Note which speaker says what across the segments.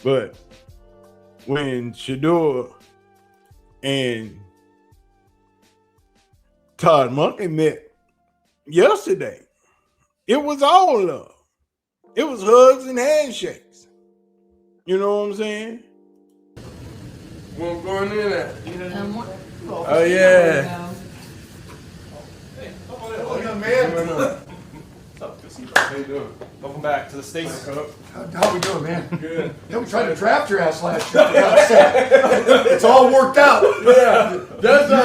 Speaker 1: But when Shedeur and Todd Monkin met yesterday, it was all love. It was hugs and handshakes. You know what I'm saying? What's going in at? Oh, yeah.
Speaker 2: Hey, young man.
Speaker 3: How you doing? Welcome back to the States.
Speaker 2: How we doing, man?
Speaker 3: Good.
Speaker 2: Yeah, we tried to draft your ass last year. It's all worked out.
Speaker 1: Yeah.
Speaker 2: You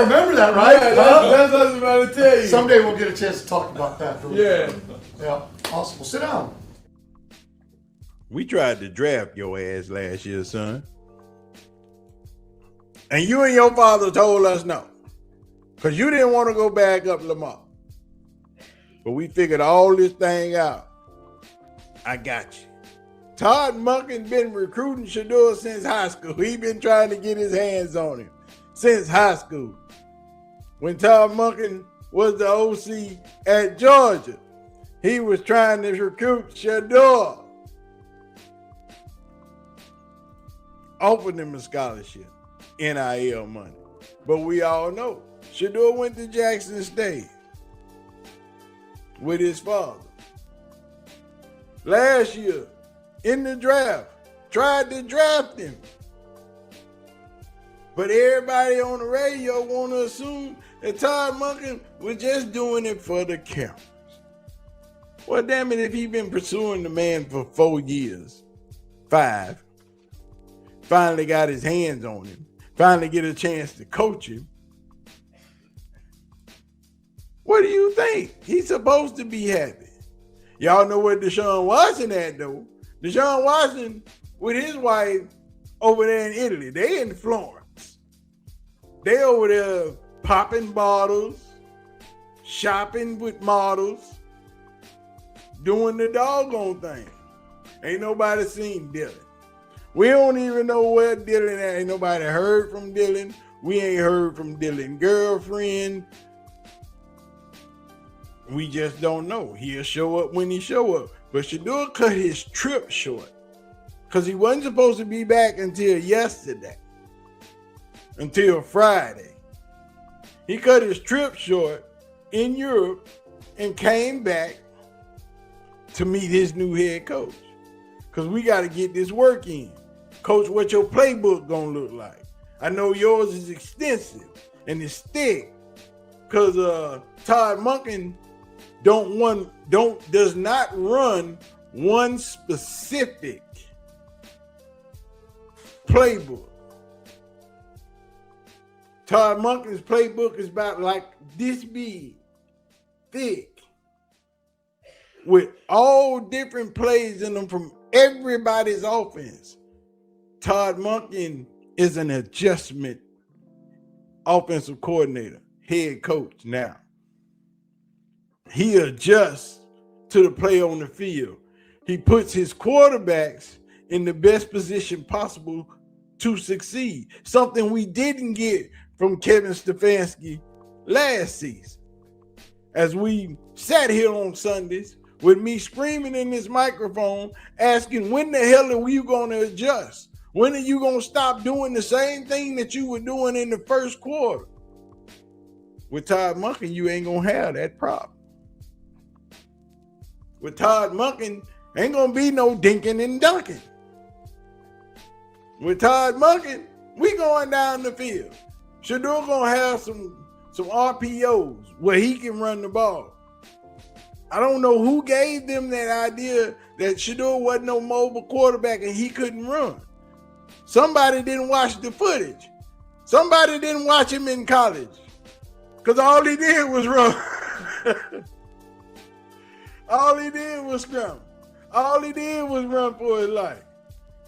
Speaker 2: remember that, right?
Speaker 1: Yeah, that's what I was about to tell you.
Speaker 2: Someday we'll get a chance to talk about that.
Speaker 1: Yeah.
Speaker 2: Yeah. Awesome. Well, sit down.
Speaker 1: We tried to draft your ass last year, son. And you and your father told us no. Because you didn't want to go back up Lamar. But we figured all this thing out. I got you. Todd Monkin been recruiting Shador since high school. He been trying to get his hands on him since high school. When Todd Monkin was the OC at Georgia, he was trying to recruit Shedeur. Offered him a scholarship, NIL money. But we all know Shedeur went to Jackson State with his father. Last year, in the draft, tried to draft him. But everybody on the radio want to assume that Todd Monkin was just doing it for the cameras. Well, damn it, if he been pursuing the man for 4 years, 5, finally got his hands on him, finally get a chance to coach him, what do you think? He's supposed to be happy. Y'all know where Deshaun Watson at, though. Deshaun Watson with his wife over there in Italy. They in Florence. They over there popping bottles, shopping with models, doing the doggone thing. Ain't nobody seen Dylan. We don't even know where Dylan at. Ain't nobody heard from Dylan. We ain't heard from Dylan's girlfriend. We just don't know. He'll show up when he show up. But Shedeur cut his trip short because he wasn't supposed to be back until yesterday, until Friday. He cut his trip short in Europe and came back to meet his new head coach because we got to get this work in. Coach, what your playbook gonna look like? I know yours is extensive and it's thick because Todd Monkin does not run one specific playbook. Todd Monkin's playbook is about like this big, thick, with all different plays in them from everybody's offense. Todd Monkin is an adjustment offensive coordinator, head coach now. He adjusts to the play on the field. He puts his quarterbacks in the best position possible to succeed, something we didn't get from Kevin Stefanski last season. As we sat here on Sundays with me screaming in this microphone, asking, when the hell are you going to adjust? When are you going to stop doing the same thing that you were doing in the first quarter? With Todd Monkin, you ain't going to have that problem. With Todd Monkin, ain't going to be no dinking and dunking. With Todd Monkin, we going down the field. Shedeur going to have some RPOs where he can run the ball. I don't know who gave them that idea that Shedeur wasn't no mobile quarterback and he couldn't run. Somebody didn't watch the footage. Somebody didn't watch him in college because all he did was run. All he did was scrum. All he did was run for his life.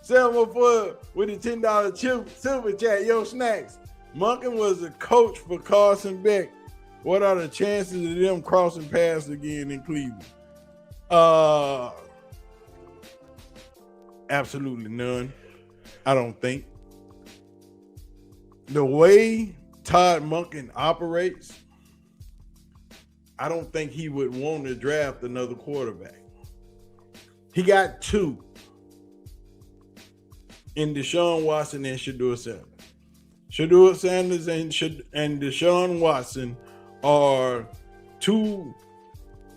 Speaker 1: 704 with a $10 silver chat. Yo, Snacks. Monken was a coach for Carson Beck. What are the chances of them crossing paths again in Cleveland? Absolutely none. I don't think. The way Todd Monkin operates, I don't think he would want to draft another quarterback. He got 2. in Deshaun Watson and Shedeur Sanders. Shedeur Sanders and Deshaun Watson are two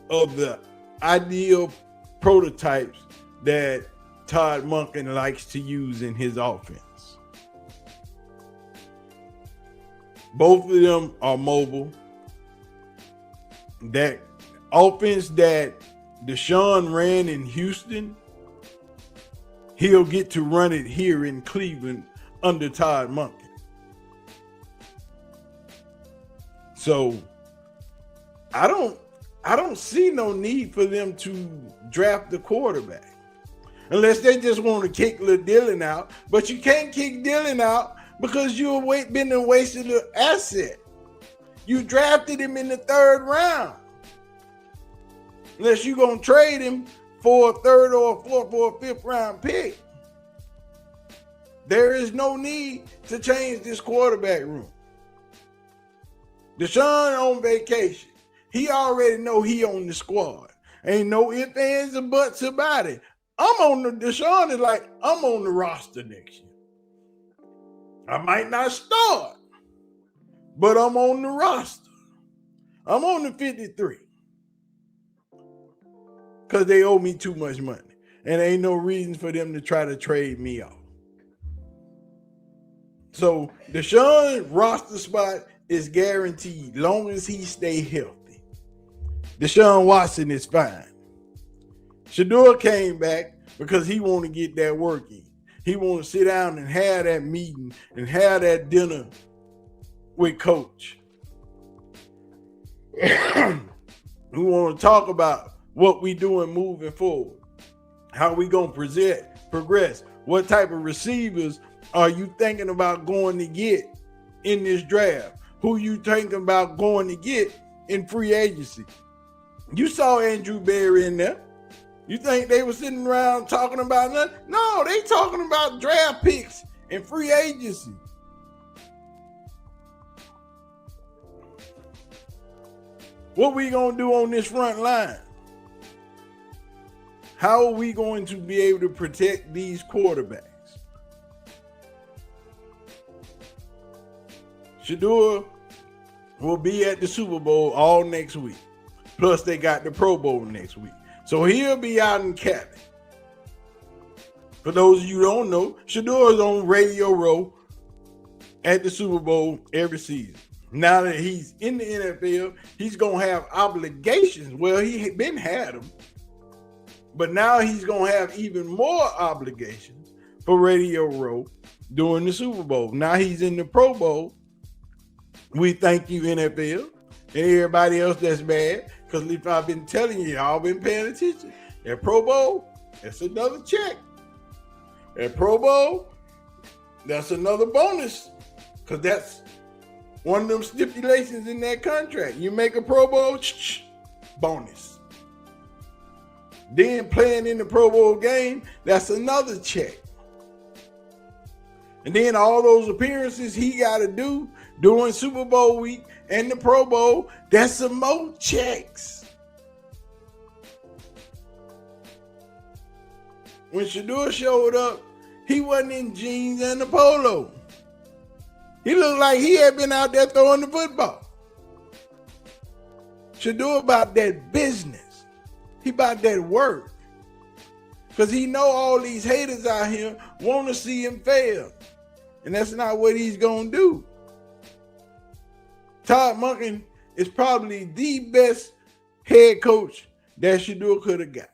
Speaker 1: of the ideal prototypes that Todd Monkin likes to use in his offense. Both of them are mobile. That offense that Deshaun ran in Houston, he'll get to run it here in Cleveland under Todd Monkin. So I don't see no need for them to draft the quarterback unless they just want to kick Lil Dillon out. But you can't kick Dillon out because you've been a wasted asset. You drafted him in the 3rd round. Unless you're going to trade him for a 3rd or a 4th or a 5th round pick. There is no need to change this quarterback room. Deshaun on vacation. He already know he on the squad. Ain't no ifs, ands, or buts about it. Deshaun is like, I'm on the roster next year. I might not start, but I'm on the roster. I'm on the 53. Because they owe me too much money. And ain't no reason for them to try to trade me off. So Deshaun's roster spot is guaranteed long as he stay healthy. Deshaun Watson is fine. Shedeur came back because he want to get that work in. He want to sit down and have that meeting and have that dinner with coach. We want to talk about what we doing moving forward. How we going to progress. What type of receivers are you thinking about going to get in this draft? Who you thinking about going to get in free agency? You saw Andrew Berry in there. You think they were sitting around talking about nothing? No, they talking about draft picks and free agency. What we going to do on this front line? How are we going to be able to protect these quarterbacks? Shedeur will be at the Super Bowl all next week. Plus, they got the Pro Bowl next week. So he'll be out in Cali. For those of you who don't know, Shedeur is on Radio Row at the Super Bowl every season. Now that he's in the NFL, he's going to have obligations. Well, he been had them. But now he's going to have even more obligations for Radio Row during the Super Bowl. Now he's in the Pro Bowl. We thank you, NFL, and everybody else that's bad. Because if I've been telling you, y'all been paying attention. At Pro Bowl, that's another check. At Pro Bowl, that's another bonus. Because that's one of them stipulations in that contract. You make a Pro Bowl, bonus. Then playing in the Pro Bowl game, that's another check. And then all those appearances he got to do during Super Bowl week and the Pro Bowl, that's some more checks. When Shedeur showed up, he wasn't in jeans and a polo. He looked like he had been out there throwing the football. Shedeur about that business. He about that work. Because he know all these haters out here want to see him fail. And that's not what he's going to do. Todd Monkin is probably the best head coach that Shedeur could have got.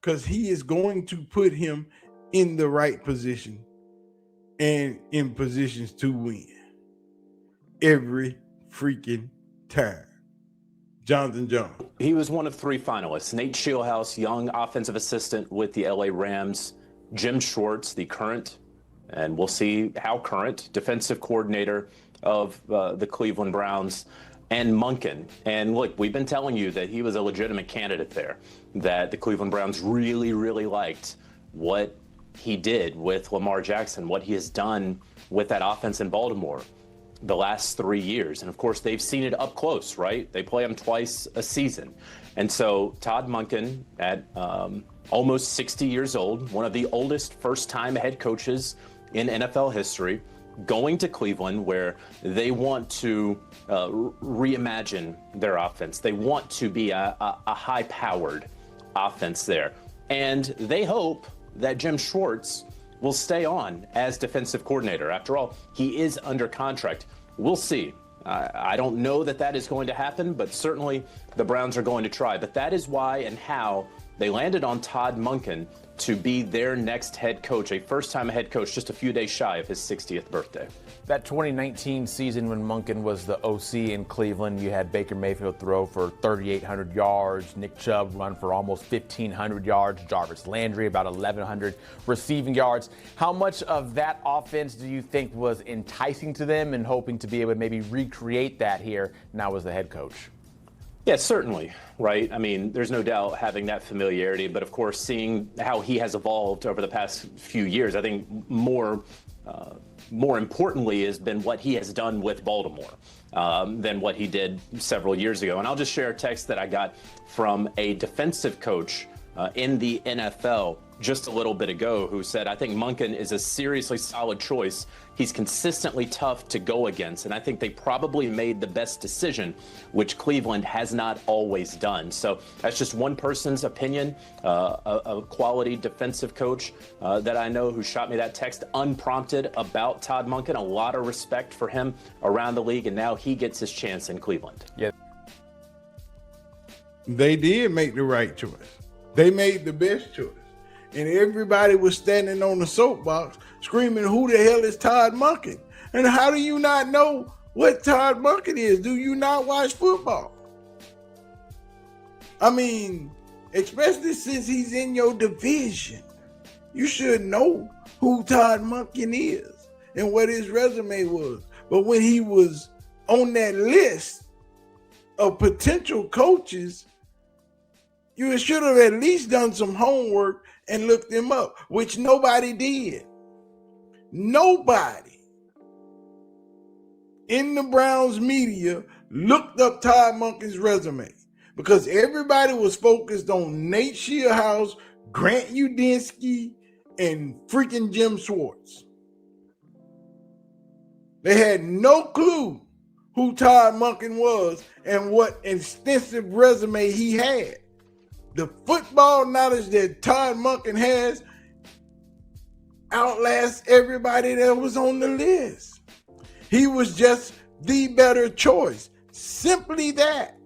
Speaker 1: Because he is going to put him in the right position and in positions to win every freaking time. Jonathan Jones.
Speaker 4: He was one of 3 finalists. Nate Scheelhaase, young offensive assistant with the LA Rams. Jim Schwartz, the current, and we'll see how current, defensive coordinator of the Cleveland Browns, and Monken. And look, we've been telling you that he was a legitimate candidate there, that the Cleveland Browns really, really liked what he did with Lamar Jackson, what he has done with that offense in Baltimore the last 3 years. And of course, they've seen it up close, right? They play him twice a season. And so Todd Monkin at almost 60 years old, one of the oldest first-time head coaches in NFL history, going to Cleveland where they want to reimagine their offense. They want to be a high-powered offense there. And they hope that Jim Schwartz will stay on as defensive coordinator. After all, he is under contract. We'll see. I don't know that that is going to happen, but certainly the Browns are going to try. But that is why and how they landed on Todd Monkin to be their next head coach, a first-time head coach just a few days shy of his 60th birthday.
Speaker 5: That 2019 season when Monken was the OC in Cleveland, you had Baker Mayfield throw for 3,800 yards, Nick Chubb run for almost 1,500 yards, Jarvis Landry about 1,100 receiving yards. How much of that offense do you think was enticing to them and hoping to be able to maybe recreate that here now as the head coach?
Speaker 4: Yeah, certainly, right? I mean, there's no doubt having that familiarity, but of course, seeing how he has evolved over the past few years, I think more importantly has been what he has done with Baltimore than what he did several years ago. And I'll just share a text that I got from a defensive coach in the NFL just a little bit ago who said, I think Monken is a seriously solid choice. He's consistently tough to go against, and I think they probably made the best decision, which Cleveland has not always done. So that's just one person's opinion, a quality defensive coach that I know who shot me that text unprompted about Todd Monken. A lot of respect for him around the league, and now he gets his chance in Cleveland.
Speaker 5: Yeah.
Speaker 1: They did make the right choice. They made the best choice. And everybody was standing on the soapbox screaming, who the hell is Todd Monkin? And how do you not know what Todd Monkin is? Do you not watch football? I mean, especially since he's in your division, you should know who Todd Monkin is and what his resume was. But when he was on that list of potential coaches, you should have at least done some homework and looked him up, which nobody did. Nobody in the Browns media looked up Todd Monken's resume because everybody was focused on Nate Shieldhouse, Grant Udinski, and freaking Jim Schwartz. They had no clue who Todd Monken was and what extensive resume he had. The football knowledge that Todd Monken has outlasts everybody that was on the list. He was just the better choice. Simply that.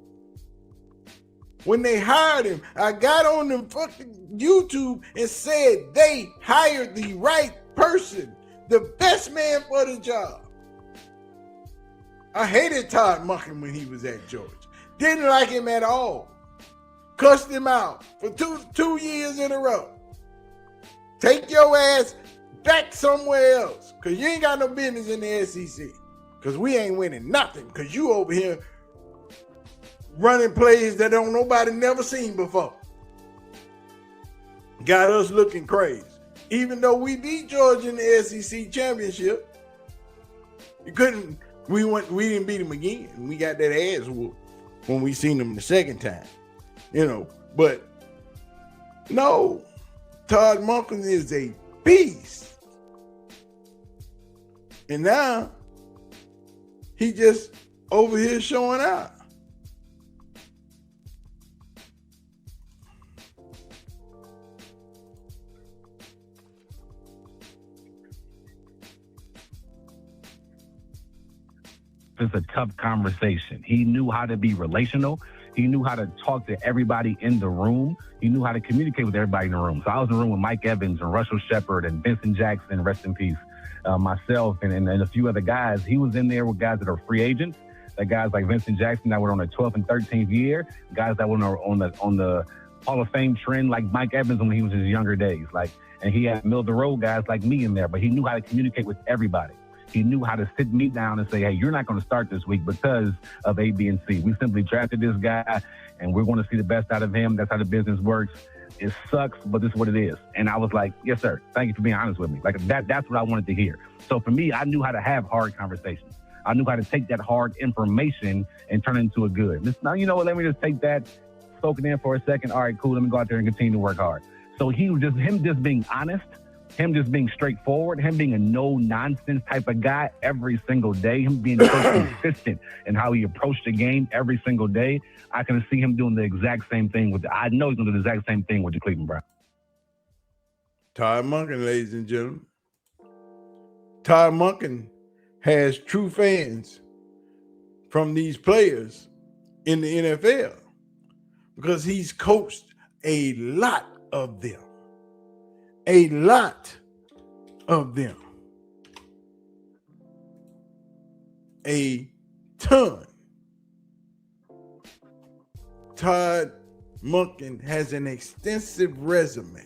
Speaker 1: When they hired him, I got on the fucking YouTube and said they hired the right person, the best man for the job. I hated Todd Monken when he was at Georgia. Didn't like him at all. Cussed him out for two years in a row. Take your ass back somewhere else, because you ain't got no business in the SEC. Because we ain't winning nothing, because you over here running plays that don't nobody never seen before. Got us looking crazy. Even though we beat Georgia in the SEC championship, we didn't beat them again. We got that ass whooped when we seen them the second time. But no, Todd Monken is a beast. And now he just over here showing out.
Speaker 6: It's a tough conversation. He knew how to be relational. He knew how to talk to everybody in the room. He knew how to communicate with everybody in the room. So I was in the room with Mike Evans and Russell Shepard and Vincent Jackson, rest in peace, myself and a few other guys. He was in there with guys that are free agents, guys like Vincent Jackson that were on their 12th and 13th year, guys that were on the Hall of Fame trend like Mike Evans when he was in his younger days. And he had middle of the road guys like me in there, but he knew how to communicate with everybody. He knew how to sit me down and say, hey, you're not going to start this week because of A, B, and C. We simply drafted this guy, and we're going to see the best out of him. That's how the business works. It sucks, but this is what it is. And I was like, yes, sir. Thank you for being honest with me. That's what I wanted to hear. So for me, I knew how to have hard conversations. I knew how to take that hard information and turn it into a good. Now, you know what? Let me just take that, soak it in for a second. All right, cool. Let me go out there and continue to work hard. So him just being honest, him just being straightforward, him being a no-nonsense type of guy every single day, him being so consistent in how he approached the game every single day, I can see him doing the exact same thing I know he's going to do the exact same thing with the Cleveland Browns.
Speaker 1: Todd Monkin, ladies and gentlemen. Todd Monkin has true fans from these players in the NFL because he's coached a lot of them. A lot of them. A ton. Todd Monkin has an extensive resume.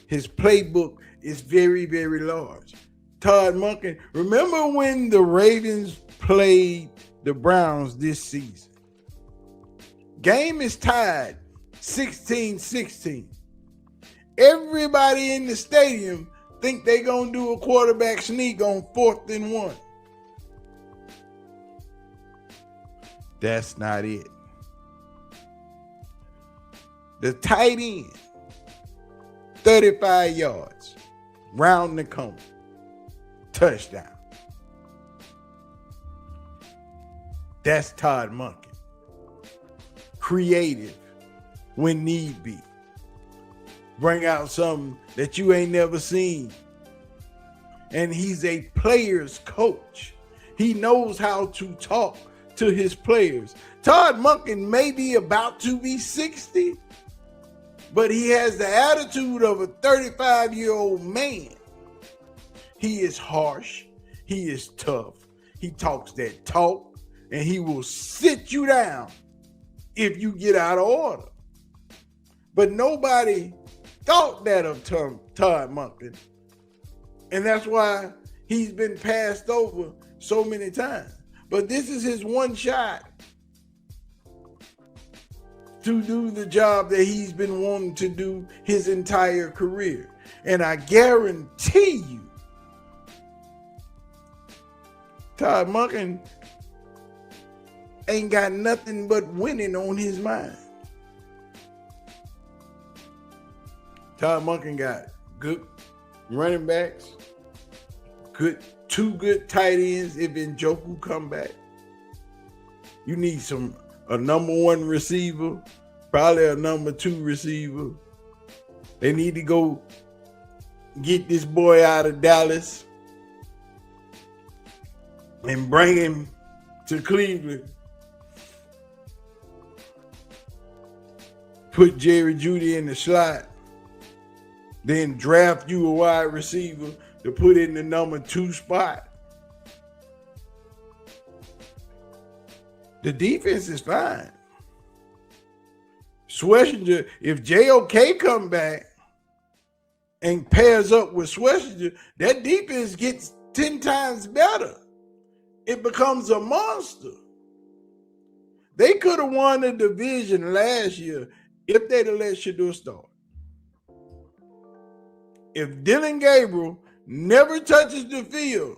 Speaker 1: His playbook is very, very large. Todd Monkin, remember when the Ravens played the Browns this season? Game is tied 16-16. Everybody in the stadium think they're going to do a quarterback sneak on 4th and 1. That's not it. The tight end, 35 yards, round the corner, touchdown. That's Todd Monkin. Creative when need be. Bring out something that you ain't never seen. And he's a player's coach. He knows how to talk to his players. Todd Monkin may be about to be 60, but he has the attitude of a 35-year-old man. He is harsh. He is tough. He talks that talk, and he will sit you down if you get out of order. But nobody thought that of Todd Monkin. And that's why he's been passed over so many times. But this is his one shot to do the job that he's been wanting to do his entire career. And I guarantee you, Todd Monkin ain't got nothing but winning on his mind. Todd Monkin got good running backs, two good tight ends if Njoku come back. You need a number 1 receiver, probably a number 2 receiver. They need to go get this boy out of Dallas and bring him to Cleveland. Put Jerry Jeudy in the slot. Then draft you a wide receiver to put in the number 2 spot. The defense is fine. Schlesinger, if JOK come back and pairs up with Schlesinger, that defense gets 10 times better. It becomes a monster. They could have won the division last year if they'd have let Shedeur start. If Dylan Gabriel never touches the field,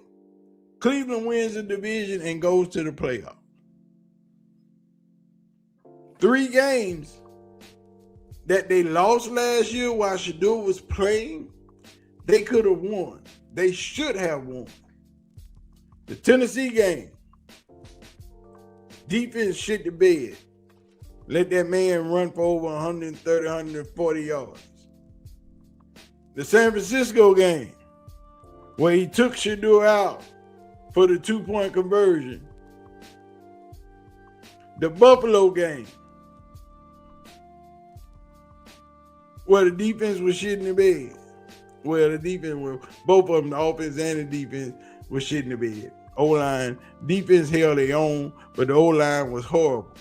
Speaker 1: Cleveland wins the division and goes to the playoff. 3 games that they lost last year while Shedeur was playing, they could have won. They should have won. The Tennessee game, defense shit the bed. Let that man run for over 130, 140 yards. The San Francisco game, where he took Shedeur out for the 2-point conversion. The Buffalo game, where the defense was shitting the bed. Well, the defense was, both of them, the offense and the defense, was shitting the bed. O-line, defense held their own, but the O-line was horrible.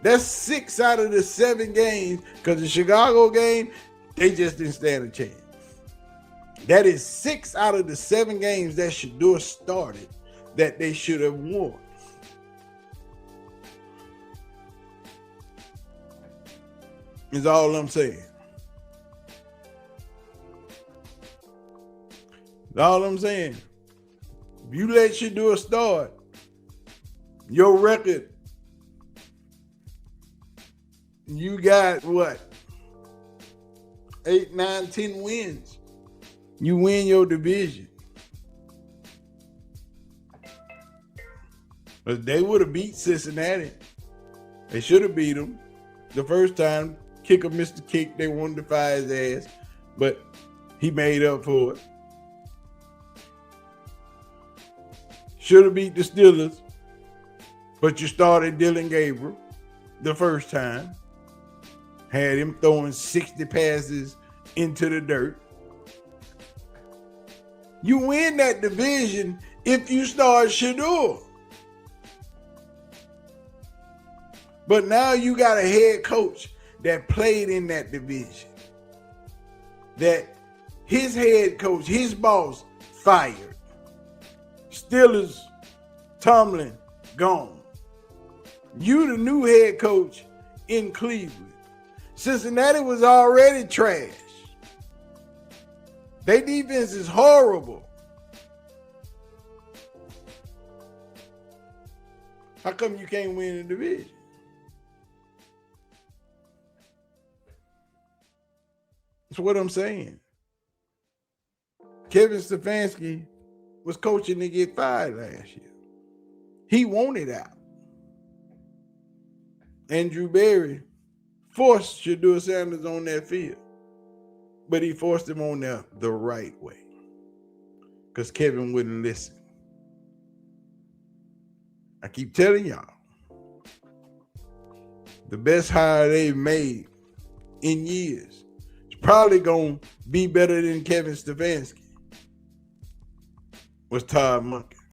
Speaker 1: That's 6 out of the 7 games, because the Chicago game, they just didn't stand a chance. That is 6 out of the 7 games that Shedeur started that they should have won. Is all I'm saying. That's all I'm saying. If you let Shedeur start, your record you got what? 8, 9, 10 wins. You win your division. But they would have beat Cincinnati. They should have beat them the first time. Kicker missed the kick. They wanted to fire his ass, but he made up for it. Should have beat the Steelers, but you started Dylan Gabriel the first time. Had him throwing 60 passes into the dirt. You win that division if you start Shedeur. But now you got a head coach that played in that division. That his head coach, his boss, fired. Steelers, Tomlin, gone. You the new head coach in Cleveland. Cincinnati was already trash. Their defense is horrible. How come you can't win the division? That's what I'm saying. Kevin Stefanski was coaching to get fired last year. He wanted out. Andrew Berry forced shedeursanders on that field, but he forced him on there the right way because Kevin wouldn't listen. I keep telling y'all, the best hire they've made in years is probably going to be better than Kevin Stefanski was Todd Monkin.